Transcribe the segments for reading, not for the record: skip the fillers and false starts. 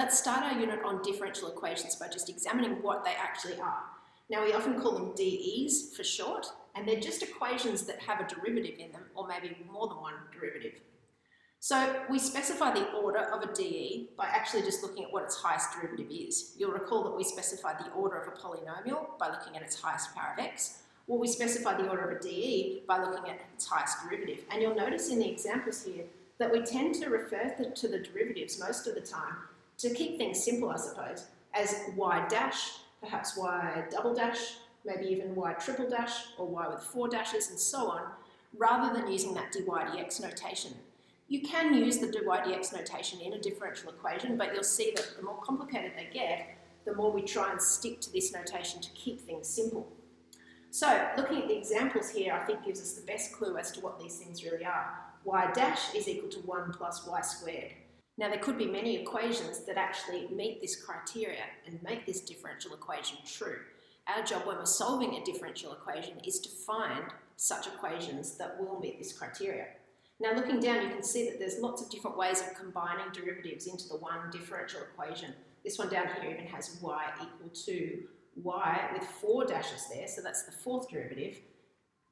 Let's start our unit on differential equations by just examining what they actually are. Now, we often call them DEs for short, and they're just equations that have a derivative in them, or maybe more than one derivative. So we specify the order of a DE by actually just looking at what its highest derivative is. You'll recall that we specified the order of a polynomial by looking at its highest power of x. Well, we specify the order of a DE by looking at its highest derivative. And you'll notice in the examples here that we tend to refer to the derivatives most of the time to keep things simple, I suppose, as y dash, perhaps y double dash, maybe even y triple dash, or y with 4 dashes, and so on, rather than using that dy dx notation. You can use the dy dx notation in a differential equation, but you'll see that the more complicated they get, the more we try and stick to this notation to keep things simple. So, looking at the examples here, I think gives us the best clue as to what these things really are. Y dash is equal to 1 plus y squared. Now, there could be many equations that actually meet this criteria and make this differential equation true. Our job when we're solving a differential equation is to find such equations that will meet this criteria. Now, looking down, you can see that there's lots of different ways of combining derivatives into the one differential equation. This one down here even has y equal to y with 4 dashes there, so that's the fourth derivative,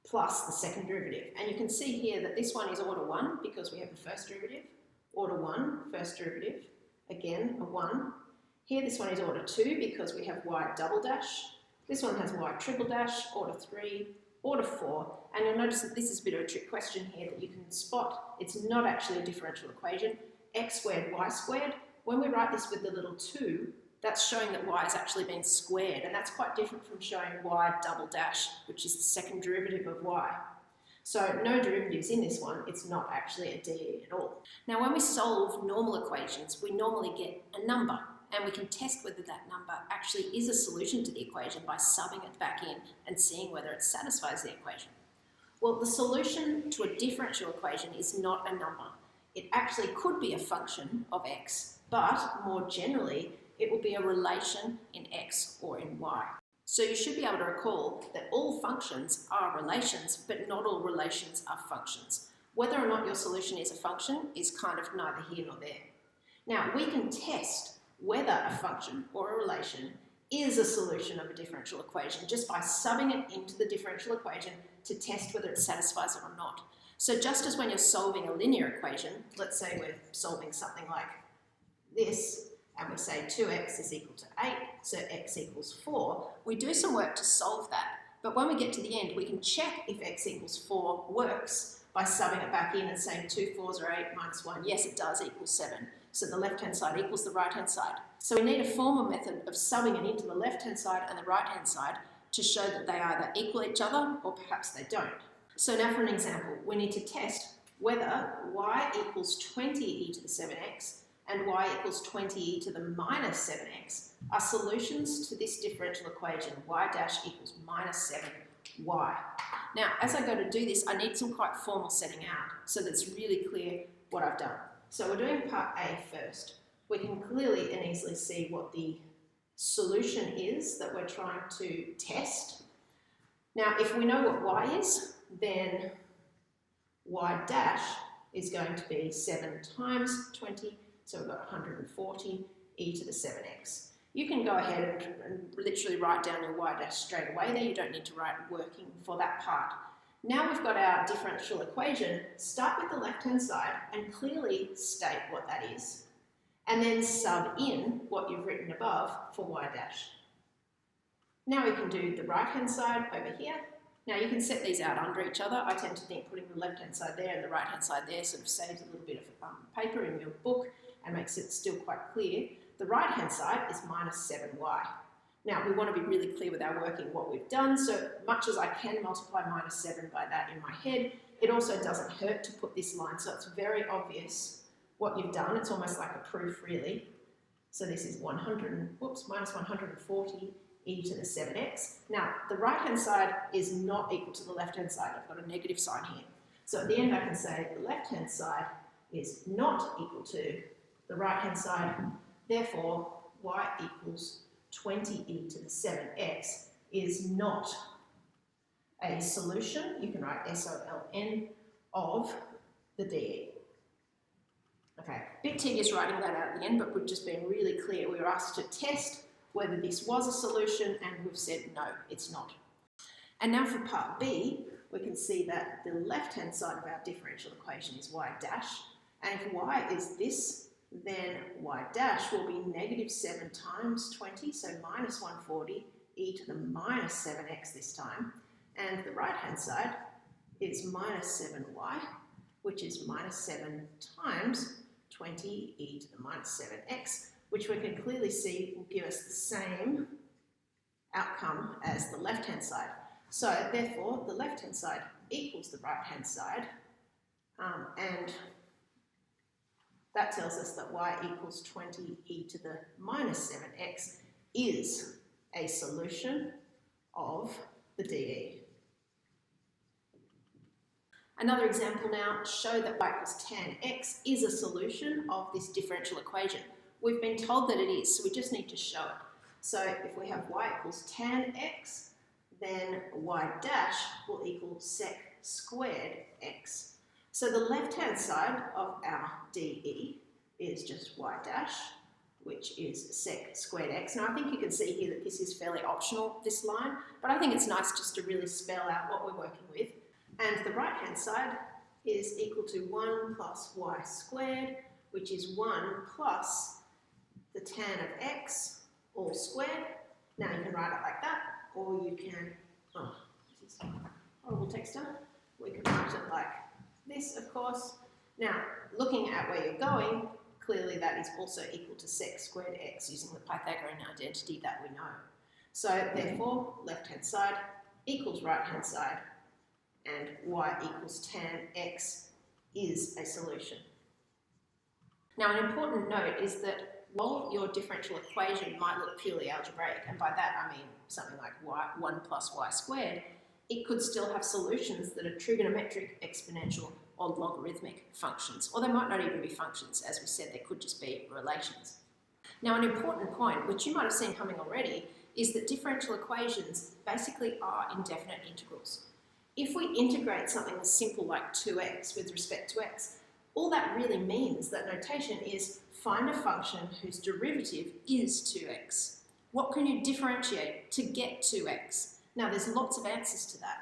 plus the second derivative. And you can see here that this one is order 1 because we have the first derivative, order 1, first derivative, again a 1. Here this one is order 2 because we have y double dash. This one has y triple dash, order 3, order 4, and you'll notice that this is a bit of a trick question here that you can spot. It's not actually a differential equation. X squared, y squared. When we write this with the little 2, that's showing that y is actually being squared, and that's quite different from showing y double dash, which is the second derivative of y. So no derivatives in this one, it's not actually a DE at all. Now, when we solve normal equations, we normally get a number, and we can test whether that number actually is a solution to the equation by subbing it back in and seeing whether it satisfies the equation. Well, the solution to a differential equation is not a number. It actually could be a function of x, but more generally, it will be a relation in x or in y. So you should be able to recall that all functions are relations, but not all relations are functions. Whether or not your solution is a function is kind of neither here nor there. Now, we can test whether a function or a relation is a solution of a differential equation just by subbing it into the differential equation to test whether it satisfies it or not. So just as when you're solving a linear equation, let's say we're solving something like this, and we say 2x is equal to 8, so x equals 4, we do some work to solve that. But when we get to the end, we can check if x equals 4 works by subbing it back in and saying 2 4s are 8 minus 1. Yes, it does equal 7. So the left-hand side equals the right-hand side. So we need a formal method of subbing it into the left-hand side and the right-hand side to show that they either equal each other or perhaps they don't. So now for an example, we need to test whether y equals 20e to the 7x and y equals 20e to the minus 7x are solutions to this differential equation, y dash equals minus 7y. Now, as I go to do this, I need some quite formal setting out so that it's really clear what I've done. So we're doing part A first. We can clearly and easily see what the solution is that we're trying to test. Now, if we know what y is, then y dash is going to be 7 times 20, so we've got 140 e to the 7x. You can go ahead and literally write down your y dash straight away there. You don't need to write working for that part. Now we've got our differential equation. Start with the left-hand side and clearly state what that is, and then sub in what you've written above for y dash. Now we can do the right-hand side over here. Now you can set these out under each other. I tend to think putting the left-hand side there and the right-hand side there sort of saves a little bit of paper in your book and makes it still quite clear. The right-hand side is minus 7y. Now, we want to be really clear with our working what we've done, so much as I can multiply minus 7 by that in my head, it also doesn't hurt to put this line, so it's very obvious what you've done. It's almost like a proof, really. So this is minus 140 e to the 7x. Now, the right-hand side is not equal to the left-hand side. I've got a negative sign here. So at the end, I can say the left-hand side is not equal to the right-hand side, therefore, y equals 20e to the 7x is not a solution, you can write SOLN, of the DE. Okay, bit tedious writing that out at the end, but we've just been really clear. We were asked to test whether this was a solution, and we've said no, it's not. And now for part B, we can see that the left-hand side of our differential equation is y dash, and if y is this, then y dash will be negative 7 times 20, so minus 140 e to the minus 7x this time, and the right-hand side is minus 7y, which is minus 7 times 20 e to the minus 7x, which we can clearly see will give us the same outcome as the left-hand side. So therefore, the left-hand side equals the right-hand side, and that tells us that y equals 20 e to the minus 7x is a solution of the DE. Another example now, show that y equals tan x is a solution of this differential equation. We've been told that it is, so we just need to show it. So if we have y equals tan x, then y dash will equal sec squared x. So the left-hand side of our DE is just y dash, which is sec squared x. Now I think you can see here that this is fairly optional, this line, but I think it's nice just to really spell out what we're working with. And the right-hand side is equal to 1 plus y squared, which is 1 plus the tan of x, all squared. Now you can write it like that, or you can, oh, this is horrible texture. We can write it like this, of course. Now, looking at where you're going, clearly that is also equal to sec squared x using the Pythagorean identity that we know. So therefore, left-hand side equals right-hand side, and y equals tan x is a solution. Now, an important note is that while your differential equation might look purely algebraic, and by that I mean something like 1 plus y squared, it could still have solutions that are trigonometric, exponential, or logarithmic functions, or they might not even be functions. As we said, they could just be relations. Now, an important point, which you might have seen coming already, is that differential equations basically are indefinite integrals. If we integrate something as simple like 2x with respect to x, all that really means, that notation, is find a function whose derivative is 2x. What can you differentiate to get 2x? Now, there's lots of answers to that.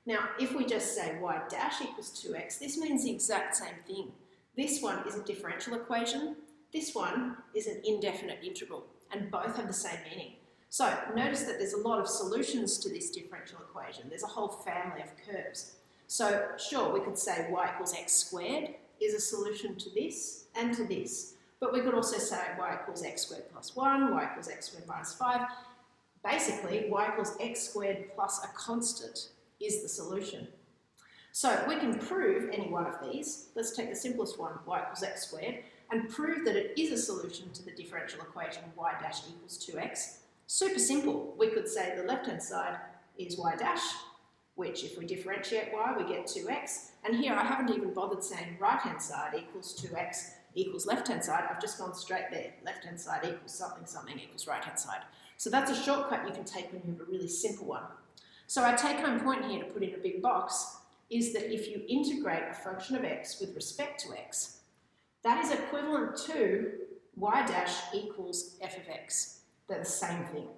Now, if we just say y dash equals 2x, this means the exact same thing. This one is a differential equation, this one is an indefinite integral, and both have the same meaning. So, notice that there's a lot of solutions to this differential equation. There's a whole family of curves. So, sure, we could say y equals x squared is a solution to this and to this. But we could also say y equals x squared plus 1, y equals x squared minus 5. Basically, y equals x squared plus a constant is the solution. So we can prove any one of these. Let's take the simplest one, y equals x squared, and prove that it is a solution to the differential equation y dash equals 2x. Super simple. We could say the left-hand side is y dash, which if we differentiate y, we get 2x. And here I haven't even bothered saying right-hand side equals 2x equals left-hand side. I've just gone straight there. Left-hand side equals something, something equals right-hand side. So that's a shortcut you can take when you have a really simple one. So our take-home point here to put in a big box is that if you integrate a function of x with respect to x, that is equivalent to y dash equals f of x. They're the same thing.